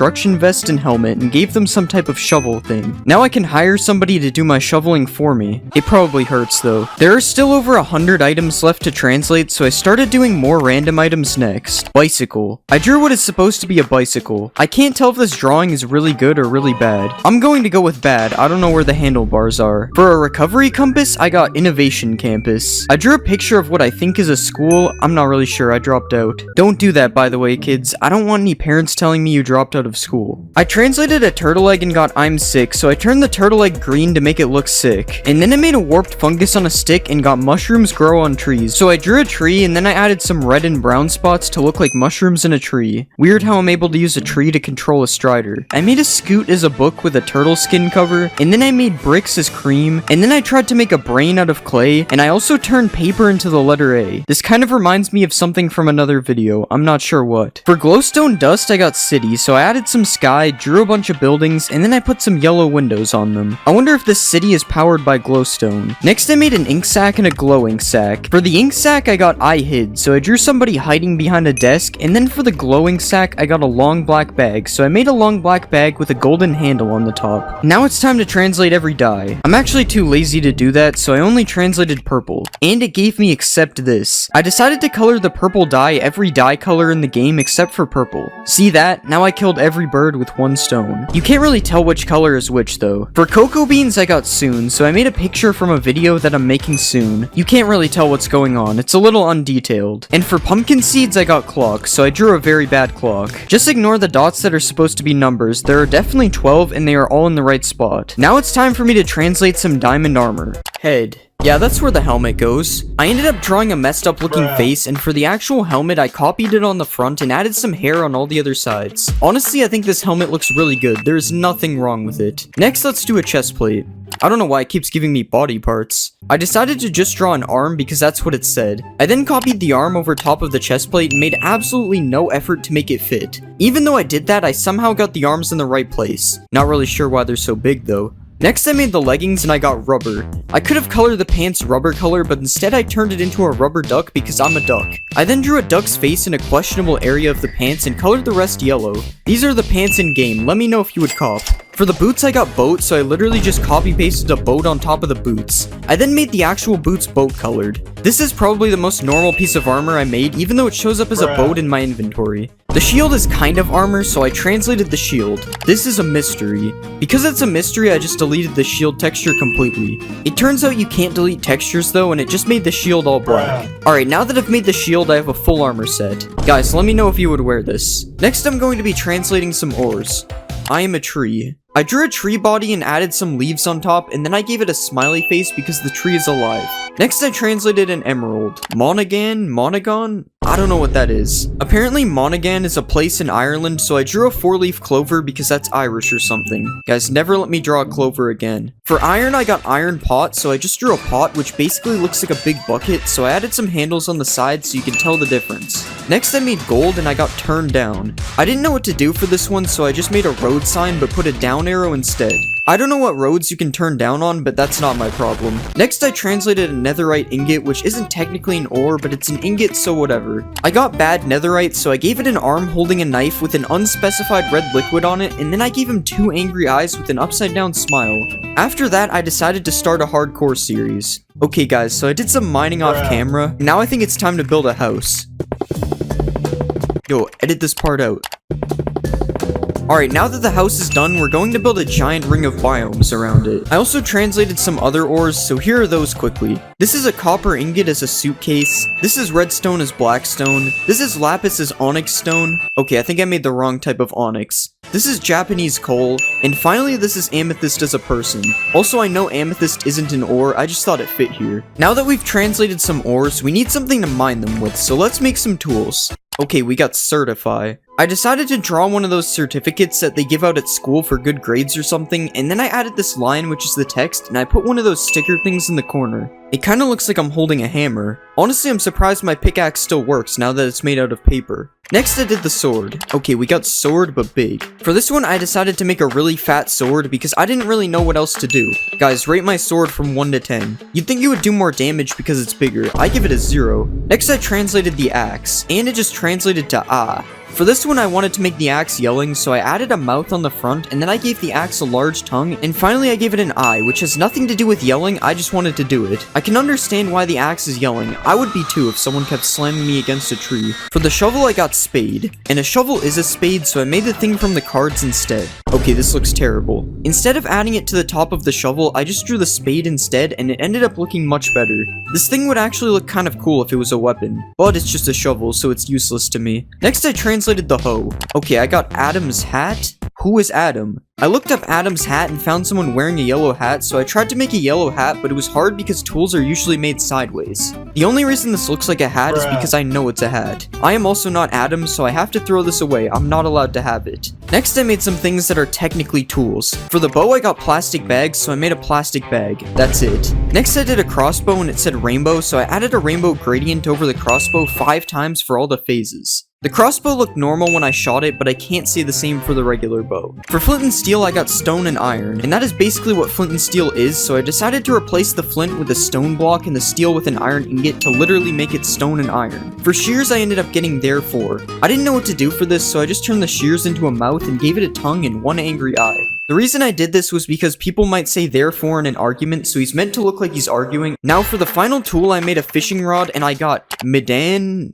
construction vest and helmet and gave them some type of shovel thing. Now I can hire somebody to do my shoveling for me. It probably hurts though. There are still over 100 items left to translate, so I started doing more random items next. Bicycle. I drew what is supposed to be a bicycle. I can't tell if this drawing is really good or really bad. I'm going to go with bad. I don't know where the handlebars are. For a recovery compass, I got Innovation Campus. I drew a picture of what I think is a school. I'm not really sure. I dropped out. Don't do that, by the way, kids. I don't want any parents telling me you dropped out of school. I translated a turtle egg and got I'm sick, so I turned the turtle egg green to make it look sick. And then I made a warped fungus on a stick and got mushrooms grow on trees. So I drew a tree and then I added some red and brown spots to look like mushrooms in a tree. Weird how I'm able to use a tree to control a strider. I made a scoot as a book with a turtle skin cover, and then I made bricks as cream, and then I tried to make a brain out of clay, and I also turned paper into the letter A. This kind of reminds me of something from another video. I'm not sure what. For glowstone dust, I got city, so I added some sky, drew a bunch of buildings, and then I put some yellow windows on them. I wonder if this city is powered by glowstone. Next, I made an ink sac and a glowing sac. For the ink sac, I got I hid, so I drew somebody hiding behind a desk, and then for the glowing sac, I got a long black bag, so I made a long black bag with a golden handle on the top. Now it's time to translate every dye. I'm actually too lazy to do that, so I only translated purple, and it gave me except this. I decided to color the purple dye every dye color in the game except for purple. See that? Now I killed every bird with one stone. You can't really tell which color is which though. For cocoa beans, I got soon, so I made a picture from a video that I'm making soon. You can't really tell what's going on. It's a little undetailed. And for pumpkin seeds, I got clock, so I drew a very bad clock. Just ignore the dots that are supposed to be numbers. There are definitely 12 and they are all in the right spot. Now it's time for me to translate some diamond armor. Head. Yeah, that's where the helmet goes. I ended up drawing a messed up looking face, and for the actual helmet, I copied it on the front and added some hair on all the other sides. Honestly, I think this helmet looks really good. There is nothing wrong with it. Next, let's do a chest plate. I don't know why it keeps giving me body parts. I decided to just draw an arm because that's what it said. I then copied the arm over top of the chest plate and made absolutely no effort to make it fit. Even though I did that, I somehow got the arms in the right place. Not really sure why they're so big though. Next, I made the leggings and I got rubber. I could have colored the pants rubber color, but instead I turned it into a rubber duck because I'm a duck. I then drew a duck's face in a questionable area of the pants and colored the rest yellow. These are the pants in game. Let me know if you would cop. For the boots, I got boat, so I literally just copy pasted a boat on top of the boots. I then made the actual boots boat colored. This is probably the most normal piece of armor I made, even though it shows up as a boat in my inventory. The shield is kind of armor, so I translated the shield. This is a mystery. Because it's a mystery, I just deleted the shield texture completely. It turns out you can't delete textures though, and it just made the shield all black. Alright, now that I've made the shield, I have a full armor set. Guys, let me know if you would wear this. Next, I'm going to be translating some ores. I am a tree. I drew a tree body and added some leaves on top, and then I gave it a smiley face because the tree is alive. Next, I translated an emerald. Monaghan? I don't know what that is. Apparently, Monaghan is a place in Ireland, so I drew a 4-leaf clover because that's Irish or something. Guys, never let me draw a clover again. For iron, I got iron pot, so I just drew a pot, which basically looks like a big bucket, so I added some handles on the side so you can tell the difference. Next, I made gold, and I got turned down. I didn't know what to do for this one, so I just made a road sign, but put a down arrow instead. I don't know what roads you can turn down on, but that's not my problem. Next, I translated a netherite ingot, which isn't technically an ore, but it's an ingot, so whatever. I got bad netherite, so I gave it an arm holding a knife with an unspecified red liquid on it, and then I gave him 2 angry eyes with an upside down smile. After that, I decided to start a hardcore series. Okay guys, so I did some mining off camera. Now I think it's time to build a house. Yo, edit this part out. Alright, now that the house is done, we're going to build a giant ring of biomes around it. I also translated some other ores, so here are those quickly. This is a copper ingot as a suitcase. This is redstone as blackstone. This is lapis as onyx stone. Okay, I think I made the wrong type of onyx. This is Japanese coal. And finally, this is amethyst as a person. Also, I know amethyst isn't an ore, I just thought it fit here. Now that we've translated some ores, we need something to mine them with, so let's make some tools. Okay, we got certify. I decided to draw one of those certificates that they give out at school for good grades or something, and then I added this line, which is the text, and I put one of those sticker things in the corner. It kinda looks like I'm holding a hammer. Honestly, I'm surprised my pickaxe still works now that it's made out of paper. Next, I did the sword. Okay, we got sword, but big. For this one, I decided to make a really fat sword because I didn't really know what else to do. Guys, rate my sword from 1 to 10. You'd think it would do more damage because it's bigger. I give it a 0. Next, I translated the axe, and it just translated to ah. For this one I wanted to make the axe yelling, so I added a mouth on the front, and then I gave the axe a large tongue, and finally I gave it an eye, which has nothing to do with yelling, I just wanted to do it. I can understand why the axe is yelling. I would be too if someone kept slamming me against a tree. For the shovel I got spade, and a shovel is a spade, so I made the thing from the cards instead. Okay, this looks terrible. Instead of adding it to the top of the shovel, I just drew the spade instead, and it ended up looking much better. This thing would actually look kind of cool if it was a weapon, but it's just a shovel, so it's useless to me. Next I translated the hoe. Okay, I got Adam's hat. Who is Adam? I looked up Adam's hat and found someone wearing a yellow hat, so I tried to make a yellow hat, but it was hard because tools are usually made sideways. The only reason this looks like a hat is because I know it's a hat. I am also not Adam, so I have to throw this away. I'm not allowed to have it. Next, I made some things that are technically tools. For the bow, I got plastic bags, so I made a plastic bag. That's it. Next, I did a crossbow and it said rainbow, so I added a rainbow gradient over the crossbow 5 times for all the phases. The crossbow looked normal when I shot it, but I can't say the same for the regular bow. For flint and steel, I got stone and iron, and that is basically what flint and steel is, so I decided to replace the flint with a stone block and the steel with an iron ingot to literally make it stone and iron. For shears, I ended up getting therefore. I didn't know what to do for this, so I just turned the shears into a mouth and gave it a tongue and one angry eye. The reason I did this was because people might say therefore in an argument, so he's meant to look like he's arguing. Now for the final tool, I made a fishing rod and I got Midon?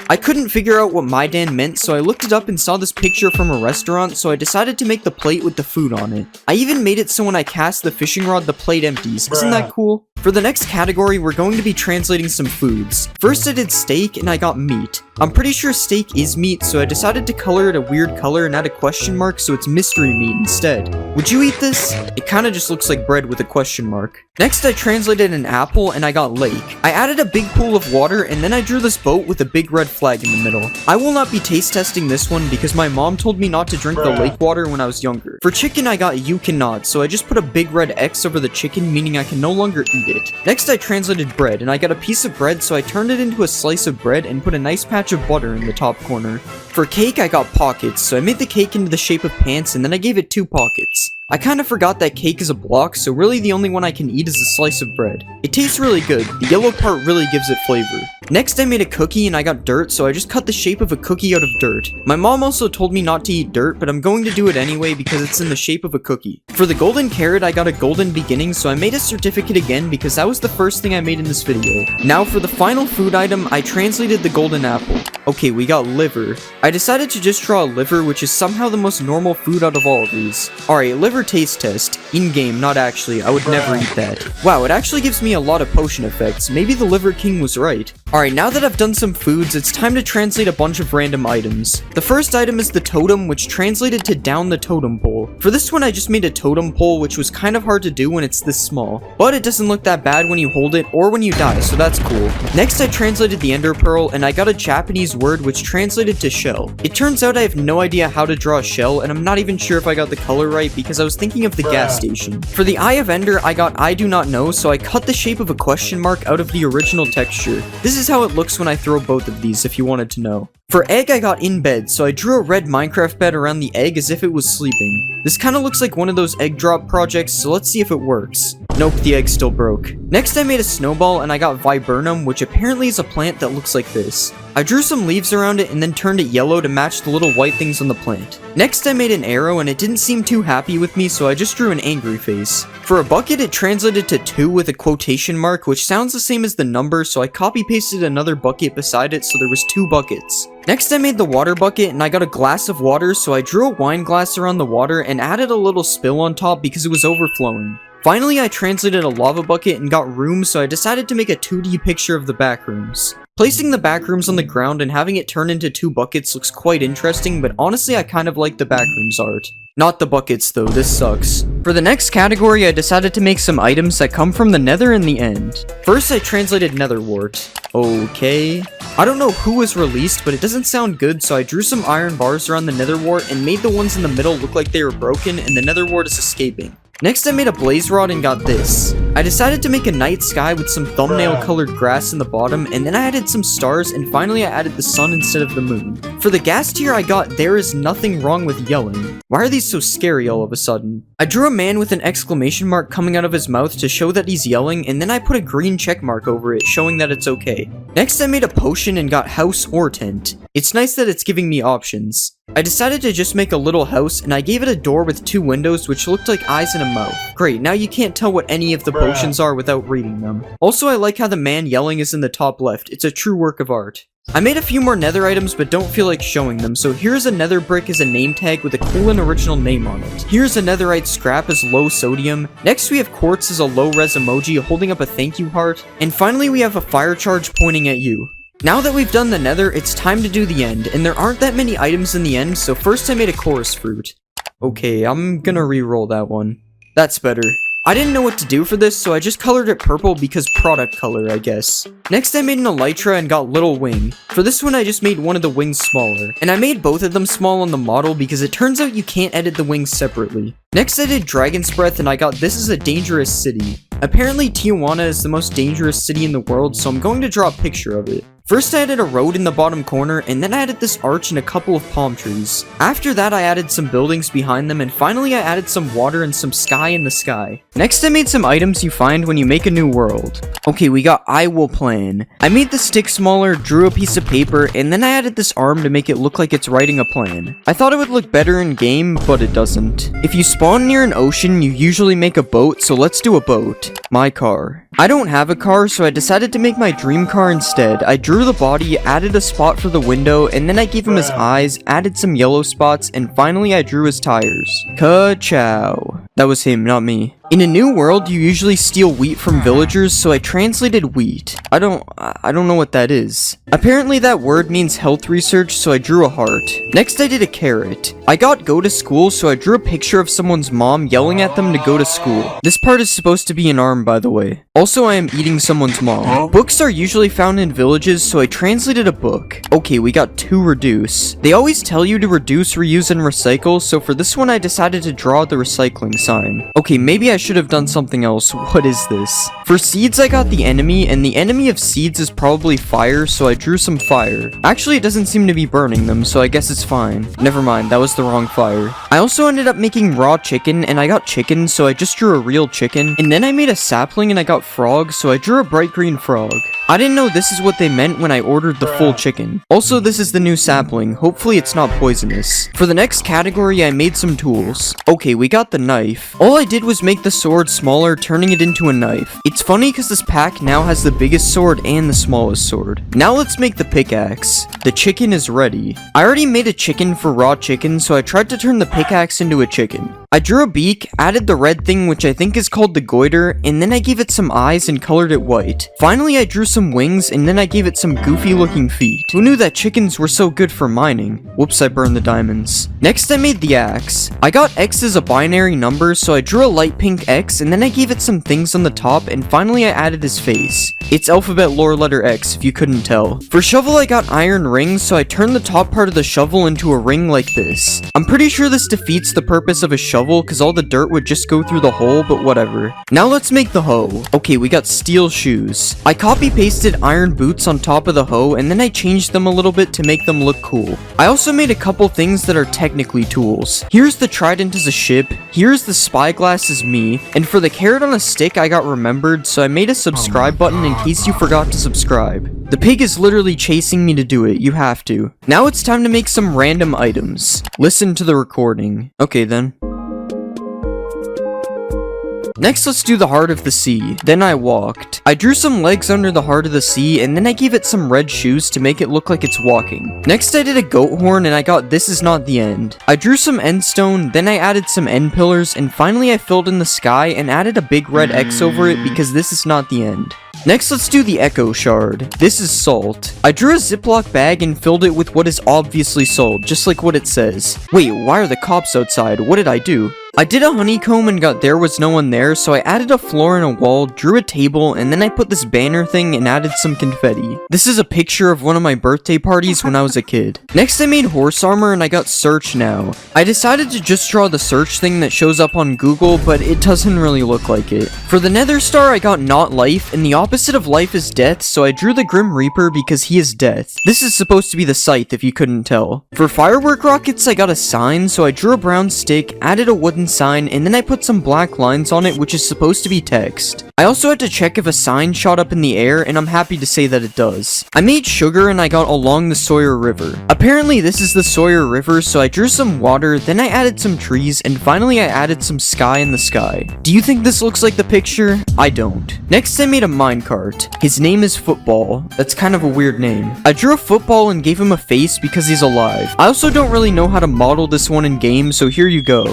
I couldn't figure out what Midan meant, so I looked it up and saw this picture from a restaurant, so I decided to make the plate with the food on it. I even made it so when I cast the fishing rod, the plate empties. Isn't that cool? For the next category, we're going to be translating some foods. First, I did steak and I got meat. I'm pretty sure steak is meat, so I decided to color it a weird color and add a question mark so it's mystery meat instead. Would you eat this? It kinda just looks like bread with a question mark. Next, I translated an apple and I got lake. I added a big pool of water and then I drew this boat with a big red flag in the middle. I will not be taste testing this one because my mom told me not to drink the lake water when I was younger. For chicken, I got you cannot, so I just put a big red X over the chicken, meaning I can no longer eat it. Next, I translated bread, and I got a piece of bread, so I turned it into a slice of bread and put a nice patch of butter in the top corner. For cake, I got pockets, so I made the cake into the shape of pants, and then I gave it 2 pockets. I kinda forgot that cake is a block, so really the only one I can eat is a slice of bread. It tastes really good. The yellow part really gives it flavor. Next, I made a cookie and I got dirt, so I just cut the shape of a cookie out of dirt. My mom also told me not to eat dirt, but I'm going to do it anyway because it's in the shape of a cookie. For the golden carrot, I got a golden beginning, so I made a certificate again because that was the first thing I made in this video. Now for the final food item, I translated the golden apple. Okay, we got liver. I decided to just draw a liver, which is somehow the most normal food out of all of these. Alright, liver taste test. In-game, not actually. I would never eat that. Wow, it actually gives me a lot of potion effects. Maybe the Liver King was right. Alright, now that I've done some foods, it's time to translate a bunch of random items. The first item is the totem, which translated to down the totem pole. For this one, I just made a totem pole, which was kind of hard to do when it's this small. But it doesn't look that bad when you hold it or when you die, so that's cool. Next, I translated the ender pearl, and I got a Japanese word which translated to shell. It turns out I have no idea how to draw a shell, and I'm not even sure if I got the color right because I was thinking of the gas station. For the eye of ender, I got I do not know, so I cut the shape of a question mark out of the original texture. This is how it looks when I throw both of these, if you wanted to know. For egg, I got in bed, so I drew a red Minecraft bed around the egg as if it was sleeping. This kind of looks like one of those egg drop projects, so let's see if it works. Nope, the egg still broke. Next, I made a snowball and I got viburnum, which apparently is a plant that looks like this. I drew some leaves around it and then turned it yellow to match the little white things on the plant. Next, I made an arrow and it didn't seem too happy with me, so I just drew an angry face. For a bucket, it translated to 2 with a quotation mark, which sounds the same as the number, so I copy-pasted another bucket beside it so there was 2 buckets. Next, I made the water bucket and I got a glass of water, so I drew a wine glass around the water and added a little spill on top because it was overflowing. Finally, I translated a lava bucket and got rooms, so I decided to make a 2D picture of the back rooms. Placing the back rooms on the ground and having it turn into 2 buckets looks quite interesting, but honestly I kind of like the back rooms art. Not the buckets though, this sucks. For the next category, I decided to make some items that come from the nether in the end. First, I translated nether wart. Okay. I don't know who was released, but it doesn't sound good, so I drew some iron bars around the nether wart and made the ones in the middle look like they were broken and the nether wart is escaping. Next, I made a blaze rod and got this. I decided to make a night sky with some thumbnail colored grass in the bottom, and then I added some stars, and finally I added the sun instead of the moon. For the gas tier, I got there is nothing wrong with yelling. Why are these so scary all of a sudden? I drew a man with an exclamation mark coming out of his mouth to show that he's yelling, and then I put a green check mark over it showing that it's okay. Next, I made a potion and got house or tent. It's nice that it's giving me options. I decided to just make a little house, and I gave it a door with 2 windows which looked like eyes and a mouth. Great, now you can't tell what any of the potions are without reading them. Also, I like how the man yelling is in the top left. It's a true work of art. I made a few more nether items but don't feel like showing them, so here's a nether brick as a name tag with a cool and original name on it. Here's a netherite scrap as low sodium. Next we have quartz as a low res emoji holding up a thank you heart. And finally we have a fire charge pointing at you. Now that we've done the nether, it's time to do the end, and there aren't that many items in the end, so first I made a chorus fruit. Okay, I'm gonna re-roll that one. That's better. I didn't know what to do for this, so I just colored it purple because product color, I guess. Next I made an elytra and got little wing. For this one I just made one of the wings smaller. And I made both of them small on the model because it turns out you can't edit the wings separately. Next I did dragon's breath and I got this is a dangerous city. Apparently Tijuana is the most dangerous city in the world, so I'm going to draw a picture of it. First I added a road in the bottom corner, and then I added this arch and a couple of palm trees. After that I added some buildings behind them, and finally I added some water and some sky in the sky. Next I made some items you find when you make a new world. Okay, we got I will plan. I made the stick smaller, drew a piece of paper, and then I added this arm to make it look like it's writing a plan. I thought it would look better in game, but it doesn't. If you spawn near an ocean, you usually make a boat, so let's do a boat. My car. I don't have a car, so I decided to make my dream car instead. I drew the body, added a spot for the window, and then I gave him his eyes, added some yellow spots, and finally I drew his tires. Ka-chow. That was him, not me. In a new world, you usually steal wheat from villagers, so I translated wheat. I don't know what that is. Apparently that word means health research, so I drew a heart. Next I did a carrot. I got go to school, so I drew a picture of someone's mom yelling at them to go to school. This part is supposed to be an arm, by the way. Also, I am eating someone's mom. Books are usually found in villages, so I translated a book. Okay, we got 2 reduce. They always tell you to reduce, reuse, and recycle, so for this one I decided to draw the recycling sign. Okay, maybe I should have done something else. What is this? For seeds, I got the enemy, and the enemy of seeds is probably fire, so I drew some fire. Actually, it doesn't seem to be burning them, so I guess it's fine. Never mind, that was the wrong fire. I also ended up making raw chicken, and I got chicken, so I just drew a real chicken. And then I made a sapling, and I got frog, so I drew a bright green frog. I didn't know this is what they meant when I ordered the full chicken. Also, this is the new sapling. Hopefully it's not poisonous. For the next category, I made some tools. Okay, we got the knife. All I did was make the sword smaller, turning it into a knife. It's funny because this pack now has the biggest sword and the smallest sword. Now let's make the pickaxe. The chicken is ready. I already made a chicken for raw chicken, so I tried to turn the pickaxe into a chicken. I drew a beak, added the red thing which I think is called the goiter, and then I gave it some eyes and colored it white. Finally I drew some wings, and then I gave it some goofy looking feet. Who knew that chickens were so good for mining? Whoops, I burned the diamonds. Next I made the axe. I got X as a binary number, so I drew a light pink X, and then I gave it some things on the top, and finally I added his face. It's alphabet lore letter X, if you couldn't tell. For shovel I got iron rings, so I turned the top part of the shovel into a ring like this. I'm pretty sure this defeats the purpose of a shovel, because all the dirt would just go through the hole, but whatever. Now let's make the hoe. Okay, we got steel shoes. I copy pasted iron boots on top of the hoe, and then I changed them a little bit to make them look cool. I also made a couple things that are technically tools. Here's the trident as a ship, here's the spyglass as me, and for the carrot on a stick I got remembered, so I made a subscribe button in case you forgot to subscribe. The pig is literally chasing me to do it, you have to. Now it's time to make some random items. Listen to the recording. Okay then. Next, let's do the heart of the sea. Then I walked. I drew some legs under the heart of the sea, and then I gave it some red shoes to make it look like it's walking. Next, I did a goat horn, and I got this is not the end. I drew some end stone, then I added some end pillars, and finally I filled in the sky and added a big red X over it because this is not the end. Next, let's do the echo shard. This is salt. I drew a Ziploc bag and filled it with what is obviously salt, just like what it says. Wait, why are the cops outside? What did I do? I did a honeycomb and got there was no one there, so I added a floor and a wall, drew a table, and then I put this banner thing and added some confetti. This is a picture of one of my birthday parties when I was a kid. Next I made horse armor and I got search now. I decided to just draw the search thing that shows up on Google, but it doesn't really look like it. For the nether star I got not life, and the opposite of life is death, so I drew the Grim Reaper because he is death. This is supposed to be the scythe if you couldn't tell. For firework rockets I got a sign, so I drew a brown stick, added a wooden hidden sign, and then I put some black lines on it, which is supposed to be text. I also had to check if a sign shot up in the air, and I'm happy to say that it does. I made sugar and I got along the Sawyer River. Apparently this is the Sawyer River, so I drew some water, then I added some trees, and finally I added some sky in the sky. Do you think this looks like the picture? I don't. Next I made a minecart. His name is Football. That's kind of a weird name. I drew a football and gave him a face because he's alive. I also don't really know how to model this one in game, so here you go.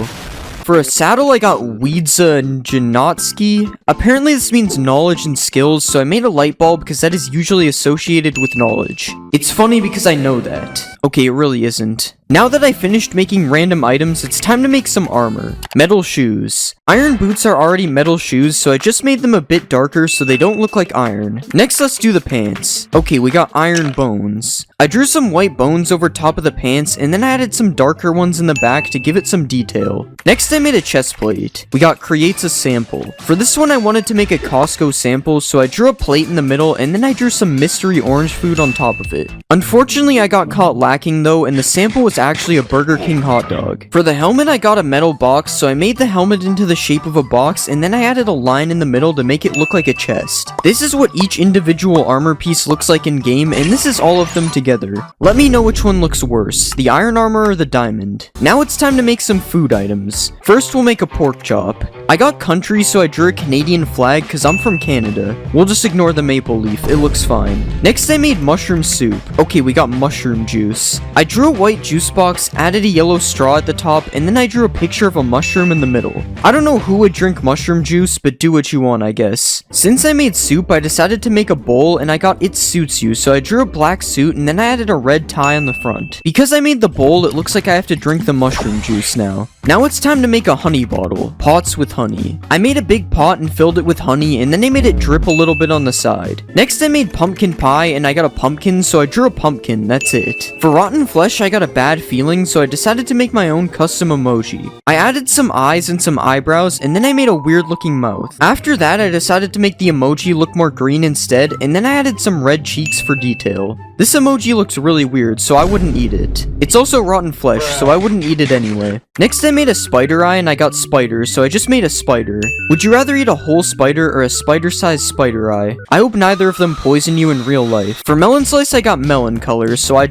For a saddle, I got Wiedza Janotsky. Apparently this means knowledge and skills, so I made a light bulb because that is usually associated with knowledge. It's funny because I know that. Okay, it really isn't. Now that I finished making random items, it's time to make some armor. Metal shoes. Iron boots are already metal shoes, so I just made them a bit darker so they don't look like iron. Next, let's do the pants. Okay, we got iron bones. I drew some white bones over top of the pants, and then I added some darker ones in the back to give it some detail. Next, I made a chest plate. We got creates a sample. For this one, I wanted to make a Costco sample, so I drew a plate in the middle, and then I drew some mystery orange food on top of it. Unfortunately, I got caught lacking though, and the sample was actually a Burger King hot dog. For the helmet, I got a metal box, so I made the helmet into the shape of a box, and then I added a line in the middle to make it look like a chest. This is what each individual armor piece looks like in game, and this is all of them together. Let me know which one looks worse, the iron armor or the diamond. Now it's time to make some food items. First, we'll make a pork chop. I got country, so I drew a Canadian flag because I'm from Canada. We'll just ignore the maple leaf, it looks fine. Next, I made mushroom soup. Okay, we got mushroom juice. I drew a white juice box, added a yellow straw at the top, and then I drew a picture of a mushroom in the middle. I don't know who would drink mushroom juice, but do what you want, I guess. Since I made soup, I decided to make a bowl, and I got it suits you, so I drew a black suit, and then I added a red tie on the front. Because I made the bowl, it looks like I have to drink the mushroom juice now. Now it's time to make a honey bottle. Pots with honey. I made a big pot and filled it with honey, and then I made it drip a little bit on the side. Next I made pumpkin pie, and I got a pumpkin, so I drew a pumpkin, that's it. For rotten flesh, I got a bad feeling, so I decided to make my own custom emoji. I added some eyes and some eyebrows, and then I made a weird looking mouth. After that, I decided to make the emoji look more green instead, and then I added some red cheeks for detail. This emoji looks really weird, so I wouldn't eat it. It's also rotten flesh, so I wouldn't eat it anyway. Next I made a spider eye, and I got spiders, so I just made a spider. Would you rather eat a whole spider or a spider-sized spider eye? I hope neither of them poison you in real life. For melon slice, I got melon colors, so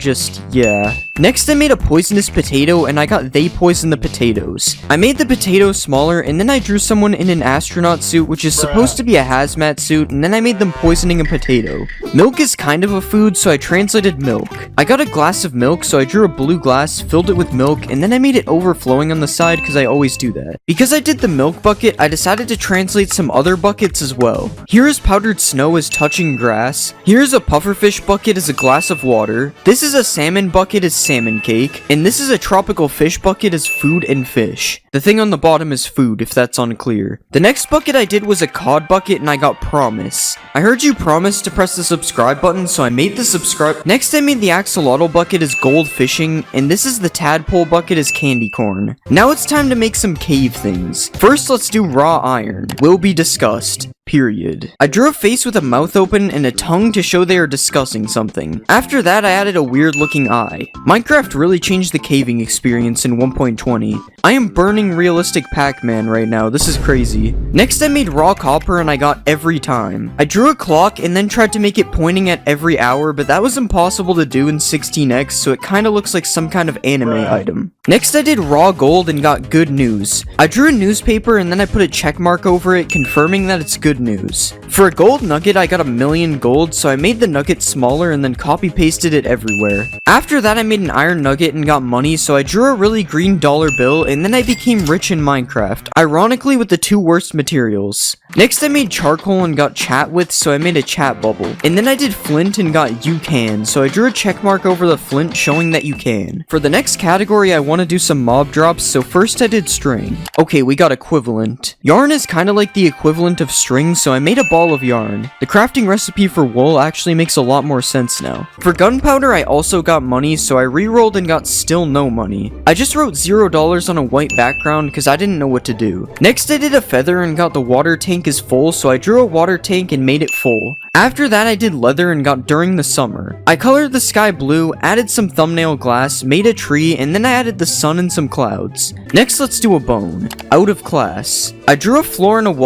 yeah. Next I made a poisonous potato, and I got they poison the potatoes. I made the potato smaller, and then I drew someone in an astronaut suit, which is supposed to be a hazmat suit, and then I made them poisoning a potato. Milk is kind of a food, so I translated milk. I got a glass of milk, so I drew a blue glass, filled it with milk, and then I made it overflowing on the side because I always do that. Because I did the milk bucket, I decided to translate some other buckets as well. Here is powdered snow as touching grass. Here is a pufferfish bucket as a glass of water. This is a salmon bucket as salmon cake. And this is a tropical fish bucket as food and fish. The thing on the bottom is food, if that's unclear. The next bucket I did was a cod bucket, and I got promise. I heard you promise to press the subscribe button, so I made the subscribe. Next I made the axolotl bucket as gold fishing, and this is the tadpole bucket as candy corn. Now it's time to make some cave things. First, let's do raw iron. Will be discussed. Period. I drew a face with a mouth open and a tongue to show they are discussing something. After that, I added a weird looking eye. Minecraft really changed the caving experience in 1.20. I am burning realistic Pac-Man right now, this is crazy. Next I made raw copper and I got every time. I drew a clock and then tried to make it pointing at every hour, but that was impossible to do in 16x, so it kinda looks like some kind of anime item. Next I did raw gold and got good news. I drew a newspaper and then I put a check mark over it, confirming that it's good news. For a gold nugget, I got 1,000,000 gold, so I made the nugget smaller and then copy pasted it everywhere. After that, I made an iron nugget and got money, so I drew a really green dollar bill, and then I became rich in Minecraft, ironically with the two worst materials. Next, I made charcoal and got chat with, so I made a chat bubble. And then I did flint and got you can, so I drew a check mark over the flint showing that you can. For the next category, I want to do some mob drops, so first I did string. Okay, we got equivalent. Yarn is kind of like the equivalent of string, things, so I made a ball of yarn. The crafting recipe for wool actually makes a lot more sense now. For gunpowder, I also got money, so I re-rolled and got still no money. I just wrote $0 on a white background because I didn't know what to do. Next, I did a feather and got the water tank is full, so I drew a water tank and made it full. After that, I did leather and got during the summer. I colored the sky blue, added some thumbnail glass, made a tree, and then I added the sun and some clouds. Next, let's do a bone. Out of class. I drew a floor and a wall